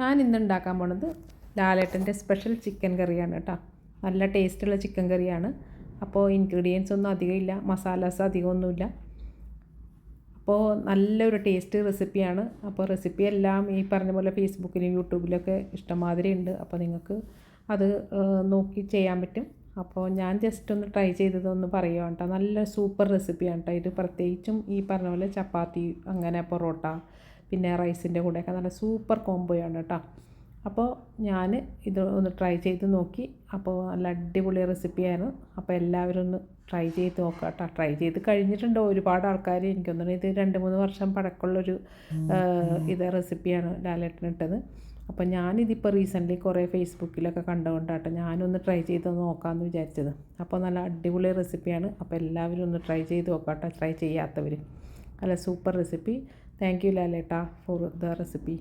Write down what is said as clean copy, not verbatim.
ഞാൻ ഇന്ന് ഉണ്ടാക്കാൻ പോണത് ലാലേട്ടൻ്റെ സ്പെഷ്യൽ ചിക്കൻ കറിയാണ് കേട്ടോ. നല്ല ടേസ്റ്റുള്ള ചിക്കൻ കറിയാണ്. അപ്പോൾ ഇൻഗ്രീഡിയൻസ് ഒന്നും അധികം ഇല്ല, മസാലാസ് അധികമൊന്നുമില്ല. അപ്പോൾ നല്ലൊരു ടേസ്റ്റ് റെസിപ്പിയാണ്. അപ്പോൾ റെസിപ്പി എല്ലാം ഈ പറഞ്ഞ പോലെ ഫേസ്ബുക്കിലും യൂട്യൂബിലൊക്കെ ഇഷ്ടംമാതിരി ഉണ്ട്. അപ്പോൾ നിങ്ങൾക്ക് അത് നോക്കി ചെയ്യാൻ പറ്റും. അപ്പോൾ ഞാൻ ജസ്റ്റ് ഒന്ന് ട്രൈ ചെയ്തതൊന്ന് പറയുക കേട്ടോ. നല്ല സൂപ്പർ റെസിപ്പിയാണ് കേട്ടോ ഇത്. പ്രത്യേകിച്ചും ഈ പറഞ്ഞ പോലെ ചപ്പാത്തി, അങ്ങനെ പൊറോട്ട, പിന്നെ റൈസിൻ്റെ കൂടെയൊക്കെ നല്ല സൂപ്പർ കോംബോയാണ് കേട്ടോ. അപ്പോൾ ഞാൻ ഇത് ഒന്ന് ട്രൈ ചെയ്ത് നോക്കി. അപ്പോൾ നല്ല അടിപൊളി റെസിപ്പിയാണ്. അപ്പോൾ എല്ലാവരും ഒന്ന് ട്രൈ ചെയ്ത് നോക്കുക കേട്ടോ. ട്രൈ ചെയ്ത് കഴിഞ്ഞിട്ടുണ്ട് ഒരുപാട് ആൾക്കാർ. എനിക്കൊന്നും ഇത് 2-3 വർഷം പഴക്കമുള്ളൊരു റെസിപ്പിയാണ് ലാലേട്ടൻ ഇട്ടത്. അപ്പോൾ ഞാനിതിപ്പോൾ റീസെൻ്റ്ലി കുറേ ഫേസ്ബുക്കിലൊക്കെ കണ്ടുകൊണ്ടാട്ടോ ഞാനൊന്ന് ട്രൈ ചെയ്ത് നോക്കാമെന്ന് വിചാരിച്ചത്. അപ്പോൾ നല്ല അടിപൊളി റെസിപ്പിയാണ്. അപ്പോൾ എല്ലാവരും ഒന്ന് ട്രൈ ചെയ്ത് നോക്കാട്ടോ, ട്രൈ ചെയ്യാത്തവർ. നല്ല സൂപ്പർ റെസിപ്പി. താങ്ക് യു ലാലേട്ടാ ഫോർ ദ റെസിപ്പി.